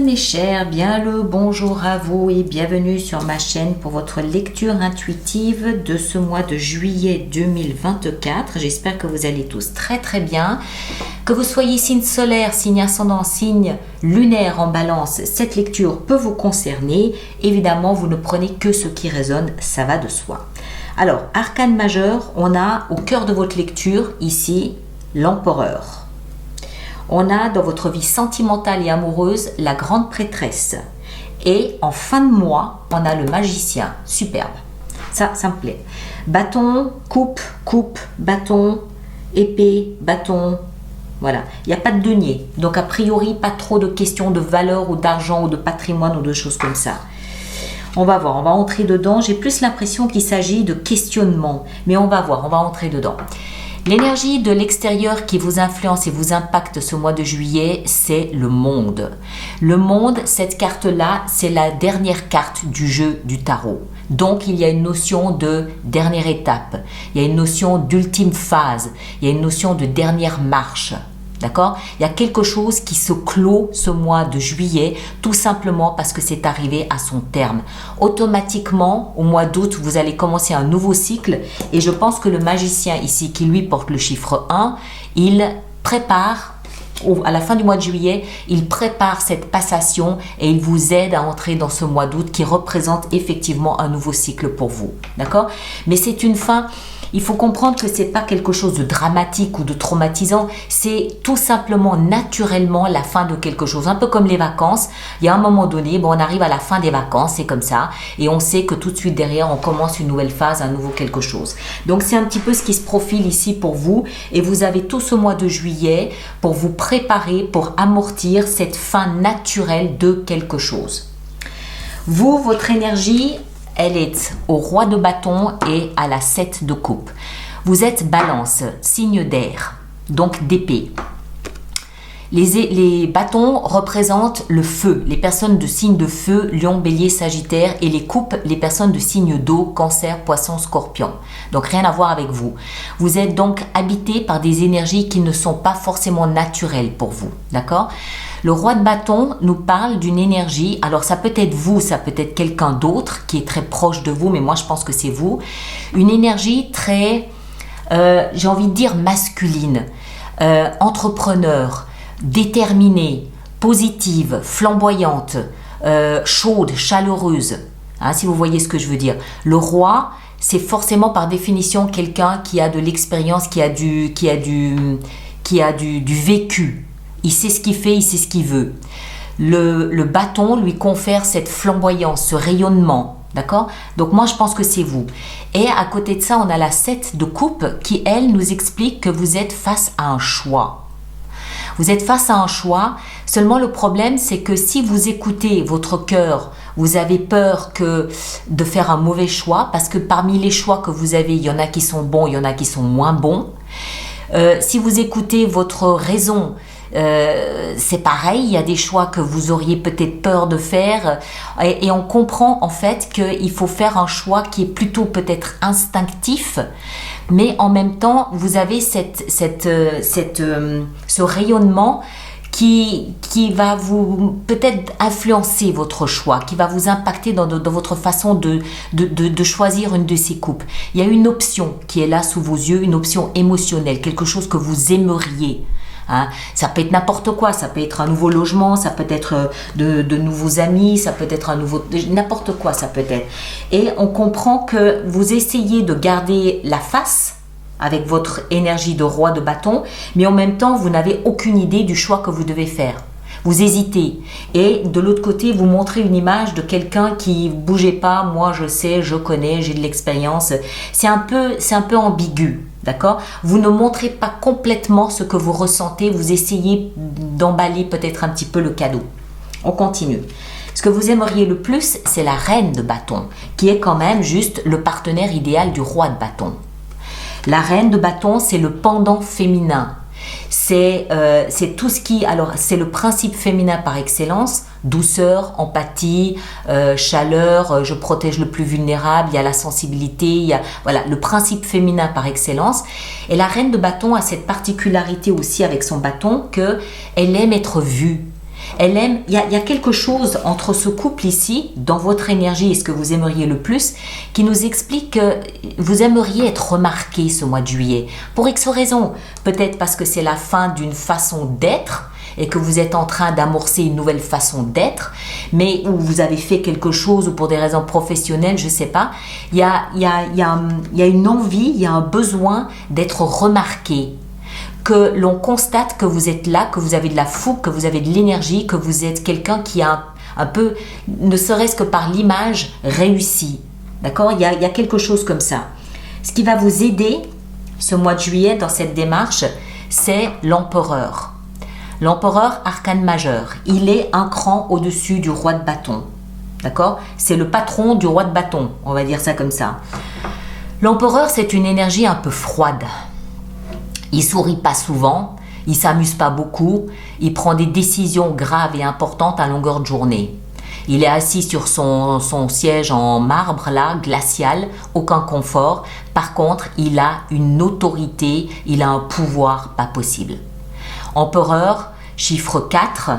mes chers, bien le bonjour à vous et bienvenue sur ma chaîne pour votre lecture intuitive de ce mois de juillet 2024. J'espère que vous allez tous très très bien. Que vous soyez signe solaire, signe ascendant, signe lunaire en balance, cette lecture peut vous concerner. Évidemment, vous ne prenez que ce qui résonne, ça va de soi. Alors, arcane majeur, on a au cœur de votre lecture ici l'empereur. On a dans votre vie sentimentale et amoureuse la grande prêtresse. Et en fin de mois, on a le magicien. Superbe. Ça me plaît. Bâton, coupe, bâton, épée, bâton. Voilà. Il n'y a pas de denier. Donc, a priori, pas trop de questions de valeur ou d'argent ou de patrimoine ou de choses comme ça. On va voir. On va entrer dedans. J'ai plus l'impression qu'il s'agit de questionnement. Mais on va voir. On va entrer dedans. L'énergie de l'extérieur qui vous influence et vous impacte ce mois de juillet, c'est le monde. Le monde, cette carte-là, c'est la dernière carte du jeu du tarot. Donc, il y a une notion de dernière étape, il y a une notion d'ultime phase, il y a une notion de dernière marche. D'accord? Il y a quelque chose qui se clôt ce mois de juillet, tout simplement parce que c'est arrivé à son terme. Automatiquement, au mois d'août, vous allez commencer un nouveau cycle et je pense que le magicien ici, qui lui porte le chiffre 1, il prépare, à la fin du mois de juillet, il prépare cette passation et il vous aide à entrer dans ce mois d'août qui représente effectivement un nouveau cycle pour vous. D'accord? Mais c'est une fin... Il faut comprendre que ce n'est pas quelque chose de dramatique ou de traumatisant, c'est tout simplement naturellement la fin de quelque chose. Un peu comme les vacances, il y a un moment donné, on arrive à la fin des vacances, c'est comme ça, et on sait que tout de suite derrière, on commence une nouvelle phase, un nouveau quelque chose. Donc c'est un petit peu ce qui se profile ici pour vous, et vous avez tout ce mois de juillet pour vous préparer, pour amortir cette fin naturelle de quelque chose. Vous, votre énergie... elle est au roi de bâton et à la 7 de coupe. Vous êtes balance, signe d'air, donc d'épée. Les bâtons représentent le feu, les personnes de signe de feu, lion, bélier, sagittaire, et les coupes, les personnes de signe d'eau, cancer, poisson, scorpion. Donc rien à voir avec vous. Vous êtes donc habité par des énergies qui ne sont pas forcément naturelles pour vous, d'accord ? Le roi de bâton nous parle d'une énergie, alors ça peut être vous, ça peut être quelqu'un d'autre qui est très proche de vous, mais moi je pense que c'est vous. Une énergie très, j'ai envie de dire masculine, entrepreneur, déterminée, positive, flamboyante, chaude, chaleureuse. Hein, si vous voyez ce que je veux dire. Le roi, c'est forcément par définition quelqu'un qui a de l'expérience, qui a du vécu. Il sait ce qu'il fait, il sait ce qu'il veut. Le bâton lui confère cette flamboyance, ce rayonnement. D'accord? Donc moi, je pense que c'est vous. Et à côté de ça, on a la 7 de coupe qui, elle, nous explique que vous êtes face à un choix. Vous êtes face à un choix. Seulement, le problème, c'est que si vous écoutez votre cœur, vous avez peur de faire un mauvais choix parce que parmi les choix que vous avez, il y en a qui sont bons, il y en a qui sont moins bons. Si vous écoutez votre raison, c'est pareil, il y a des choix que vous auriez peut-être peur de faire et on comprend en fait qu'il faut faire un choix qui est plutôt peut-être instinctif, mais en même temps vous avez ce rayonnement qui va vous peut-être influencer votre choix, qui va vous impacter dans votre façon de choisir une de ces coupes. Il y a une option qui est là sous vos yeux, une option émotionnelle, quelque chose que vous aimeriez. Hein, ça peut être n'importe quoi, ça peut être un nouveau logement, ça peut être de nouveaux amis, ça peut être n'importe quoi ça peut être. Et on comprend que vous essayez de garder la face avec votre énergie de roi de bâton, mais en même temps vous n'avez aucune idée du choix que vous devez faire. Vous hésitez et de l'autre côté vous montrez une image de quelqu'un qui bougez pas, moi je sais, je connais, j'ai de l'expérience. C'est un peu ambigu. D'accord? Vous ne montrez pas complètement ce que vous ressentez, vous essayez d'emballer peut-être un petit peu le cadeau. On continue. Ce que vous aimeriez le plus, c'est la reine de bâton, qui est quand même juste le partenaire idéal du roi de bâton. La reine de bâton, c'est le pendant féminin. C'est tout ce qui... Alors, c'est le principe féminin par excellence. Douceur, empathie, chaleur, je protège le plus vulnérable, il y a la sensibilité, il y a voilà, le principe féminin par excellence. Et la reine de bâton a cette particularité aussi avec son bâton qu'elle aime être vue. Elle aime, il y a quelque chose entre ce couple ici, dans votre énergie et ce que vous aimeriez le plus, qui nous explique que vous aimeriez être remarqué ce mois de juillet. Pour X raisons. Peut-être parce que c'est la fin d'une façon d'être et que vous êtes en train d'amorcer une nouvelle façon d'être, mais où vous avez fait quelque chose ou pour des raisons professionnelles, je ne sais pas. Il y a une envie, il y a un besoin d'être remarqué. Que l'on constate que vous êtes là, que vous avez de la fougue, que vous avez de l'énergie, que vous êtes quelqu'un qui a un peu, ne serait-ce que par l'image, réussi. D'accord ? Il y a quelque chose comme ça. Ce qui va vous aider ce mois de juillet dans cette démarche, c'est l'empereur. L'empereur, arcane majeur. Il est un cran au-dessus du roi de bâton. D'accord ? C'est le patron du roi de bâton, on va dire ça comme ça. L'empereur, c'est une énergie un peu froide. Il sourit pas souvent, il s'amuse pas beaucoup, il prend des décisions graves et importantes à longueur de journée. Il est assis sur son siège en marbre là, glacial, aucun confort. Par contre, il a une autorité, il a un pouvoir pas possible. Empereur, chiffre 4,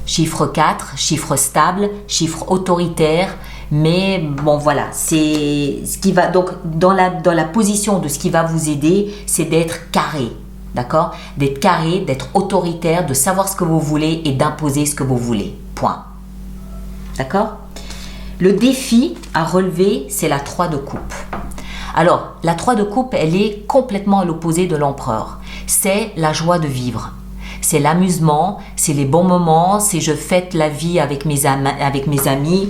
chiffre stable, chiffre autoritaire. Mais bon voilà, c'est ce qui va donc dans la position de ce qui va vous aider, c'est d'être carré, d'accord ? D'être carré, d'être autoritaire, de savoir ce que vous voulez et d'imposer ce que vous voulez. Point. D'accord ? Le défi à relever, c'est la 3 de coupe. Alors, la 3 de coupe, elle est complètement à l'opposé de l'empereur. C'est la joie de vivre. C'est l'amusement, c'est les bons moments, c'est je fête la vie avec mes amis,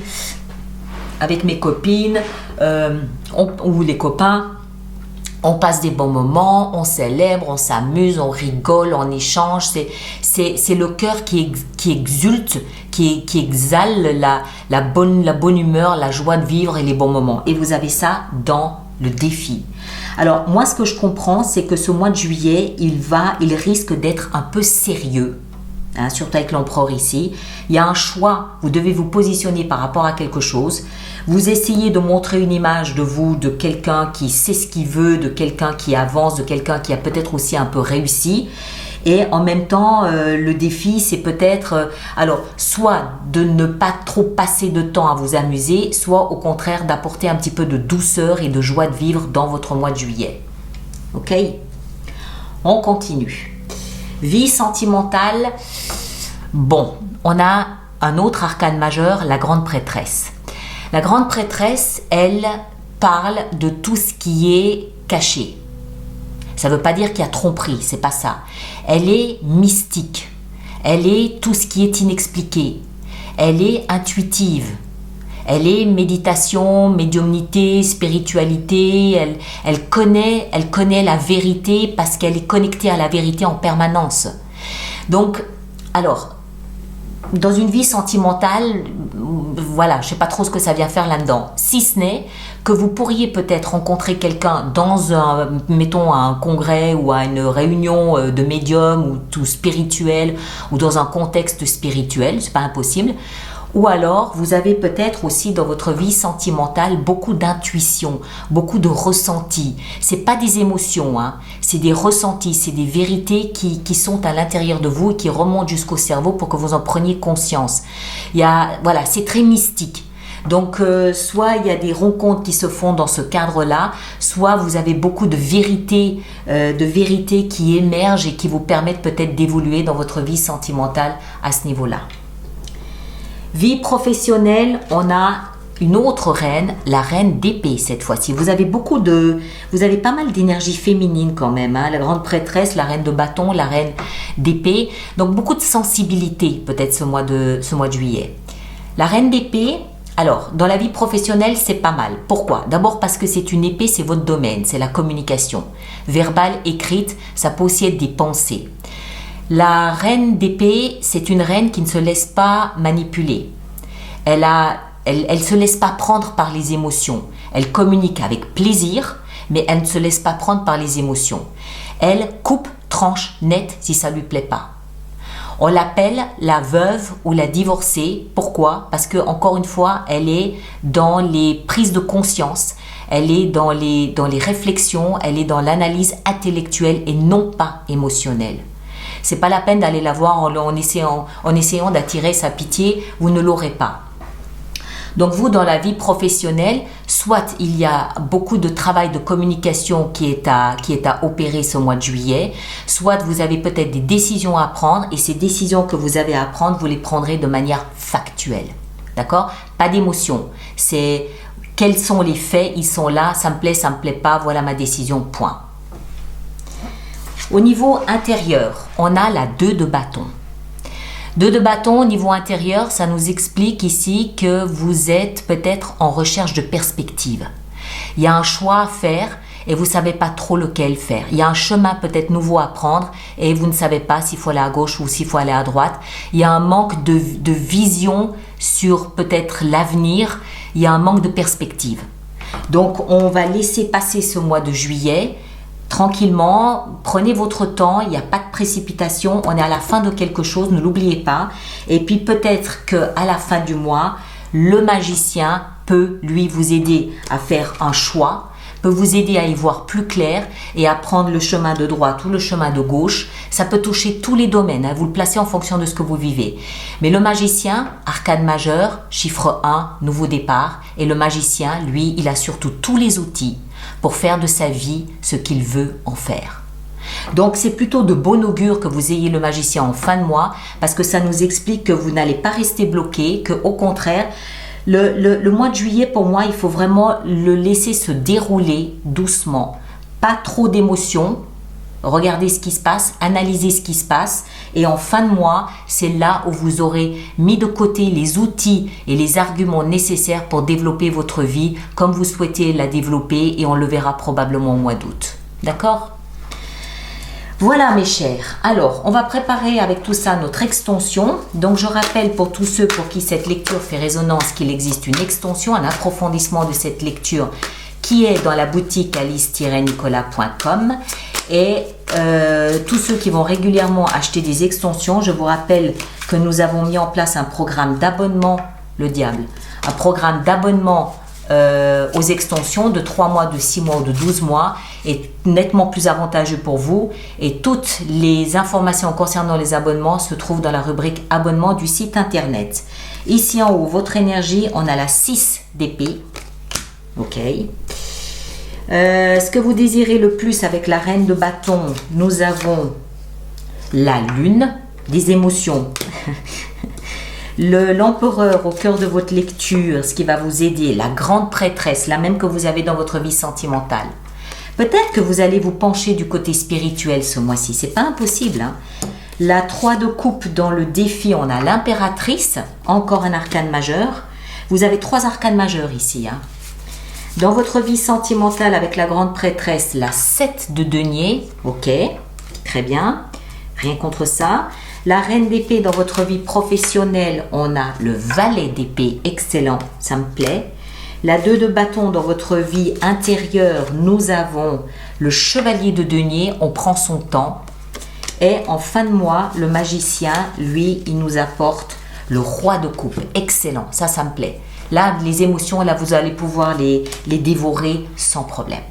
avec mes copines ou les copains, on passe des bons moments, on célèbre, on s'amuse, on rigole, on échange. C'est le cœur qui exulte, qui exhale la bonne humeur, la joie de vivre et les bons moments. Et vous avez ça dans le défi. Alors moi, ce que je comprends, c'est que ce mois de juillet, il risque d'être un peu sérieux. Surtout avec l'empereur ici, il y a un choix, vous devez vous positionner par rapport à quelque chose, vous essayez de montrer une image de vous, de quelqu'un qui sait ce qu'il veut, de quelqu'un qui avance, de quelqu'un qui a peut-être aussi un peu réussi, et en même temps, le défi, c'est peut-être, soit de ne pas trop passer de temps à vous amuser, soit au contraire d'apporter un petit peu de douceur et de joie de vivre dans votre mois de juillet. Ok ? On continue. Vie sentimentale, bon, on a un autre arcane majeur, la grande prêtresse. La grande prêtresse, elle parle de tout ce qui est caché. Ça ne veut pas dire qu'il y a tromperie, c'est pas ça. Elle est mystique, elle est tout ce qui est inexpliqué, elle est intuitive. Elle est méditation, médiumnité, spiritualité, elle connaît la vérité parce qu'elle est connectée à la vérité en permanence. Donc, dans une vie sentimentale, voilà, je ne sais pas trop ce que ça vient faire là-dedans. Si ce n'est que vous pourriez peut-être rencontrer quelqu'un dans un congrès ou à une réunion de médium ou tout spirituel ou dans un contexte spirituel, c'est pas impossible. Ou alors, vous avez peut-être aussi dans votre vie sentimentale beaucoup d'intuition, beaucoup de ressentis. C'est pas des émotions, c'est des ressentis, c'est des vérités qui sont à l'intérieur de vous et qui remontent jusqu'au cerveau pour que vous en preniez conscience. C'est très mystique. Donc, soit il y a des rencontres qui se font dans ce cadre-là, soit vous avez beaucoup de vérités qui émergent et qui vous permettent peut-être d'évoluer dans votre vie sentimentale à ce niveau-là. Vie professionnelle, on a une autre reine, la reine d'épée cette fois-ci. Vous avez pas mal d'énergie féminine quand même, la grande prêtresse, la reine de bâton, la reine d'épée. Donc beaucoup de sensibilité peut-être ce mois de juillet. La reine d'épée, alors dans la vie professionnelle c'est pas mal. Pourquoi ? D'abord parce que c'est une épée, c'est votre domaine, c'est la communication. Verbale, écrite, ça peut aussi être des pensées. La reine d'épée, c'est une reine qui ne se laisse pas manipuler. Elle se laisse pas prendre par les émotions. Elle communique avec plaisir, mais elle ne se laisse pas prendre par les émotions. Elle coupe, tranche, net si ça lui plaît pas. On l'appelle la veuve ou la divorcée. Pourquoi ? Parce que encore une fois, elle est dans les prises de conscience, elle est dans les réflexions, elle est dans l'analyse intellectuelle et non pas émotionnelle. C'est pas la peine d'aller la voir en essayant d'attirer sa pitié, vous ne l'aurez pas. Donc vous, dans la vie professionnelle, soit il y a beaucoup de travail de communication qui est à opérer ce mois de juillet, soit vous avez peut-être des décisions à prendre et ces décisions que vous avez à prendre, vous les prendrez de manière factuelle. D'accord? Pas d'émotion. C'est quels sont les faits, ils sont là, ça me plaît pas, voilà ma décision, point. Au niveau intérieur, on a la 2 de bâton. 2 de bâton au niveau intérieur, ça nous explique ici que vous êtes peut-être en recherche de perspective. Il y a un choix à faire et vous ne savez pas trop lequel faire. Il y a un chemin peut-être nouveau à prendre et vous ne savez pas s'il faut aller à gauche ou s'il faut aller à droite. Il y a un manque de vision sur peut-être l'avenir. Il y a un manque de perspective. Donc, on va laisser passer ce mois de juillet. Tranquillement, prenez votre temps, il n'y a pas de précipitation, on est à la fin de quelque chose, ne l'oubliez pas. Et puis peut-être qu'à la fin du mois, le magicien peut lui vous aider à faire un choix, peut vous aider à y voir plus clair et à prendre le chemin de droite ou le chemin de gauche. Ça peut toucher tous les domaines, vous le placez en fonction de ce que vous vivez. Mais le magicien, arcane majeur, chiffre 1, nouveau départ. Et le magicien, lui, il a surtout tous les outils pour faire de sa vie ce qu'il veut en faire. Donc c'est plutôt de bon augure que vous ayez le magicien en fin de mois parce que ça nous explique que vous n'allez pas rester bloqué, que au contraire, le mois de juillet pour moi, il faut vraiment le laisser se dérouler doucement, pas trop d'émotions. Regardez ce qui se passe, analysez ce qui se passe et en fin de mois, c'est là où vous aurez mis de côté les outils et les arguments nécessaires pour développer votre vie comme vous souhaitez la développer et on le verra probablement au mois d'août. D'accord ? Voilà mes chers, alors on va préparer avec tout ça notre extension. Donc je rappelle pour tous ceux pour qui cette lecture fait résonance qu'il existe une extension, un approfondissement de cette lecture qui est dans la boutique alice-nicolas.com et tous ceux qui vont régulièrement acheter des extensions, je vous rappelle que nous avons mis en place un programme d'abonnement, un programme d'abonnement aux extensions de 3 mois, de 6 mois ou de 12 mois est nettement plus avantageux pour vous et toutes les informations concernant les abonnements se trouvent dans la rubrique abonnement du site internet. Ici en haut, votre énergie, on a la 6 d'épée. Ok. Ce que vous désirez le plus avec la reine de bâton, nous avons la lune, des émotions. L'empereur au cœur de votre lecture, ce qui va vous aider, la grande prêtresse, la même que vous avez dans votre vie sentimentale. Peut-être que vous allez vous pencher du côté spirituel ce mois-ci, c'est pas impossible. Hein. La 3 de coupe dans le défi, on a l'impératrice, encore un arcane majeur. Vous avez 3 arcanes majeurs ici. Hein. Dans votre vie sentimentale avec la grande prêtresse, la 7 de denier, ok, très bien, rien contre ça. La reine d'épée dans votre vie professionnelle, on a le valet d'épée, excellent, ça me plaît. La 2 de bâton dans votre vie intérieure, nous avons le chevalier de denier, on prend son temps. Et en fin de mois, le magicien, lui, il nous apporte le roi de coupe, excellent, ça me plaît. Là, les émotions, là, vous allez pouvoir les dévorer sans problème.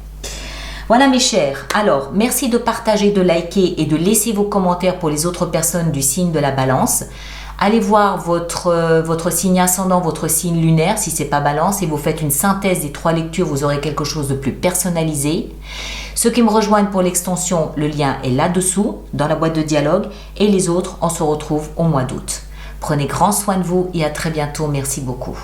Voilà mes chers, alors merci de partager, de liker et de laisser vos commentaires pour les autres personnes du signe de la balance. Allez voir votre signe ascendant, votre signe lunaire si ce n'est pas balance et vous faites une synthèse des 3 lectures, vous aurez quelque chose de plus personnalisé. Ceux qui me rejoignent pour l'extension, le lien est là-dessous dans la boîte de dialogue et les autres, on se retrouve au mois d'août. Prenez grand soin de vous et à très bientôt, merci beaucoup.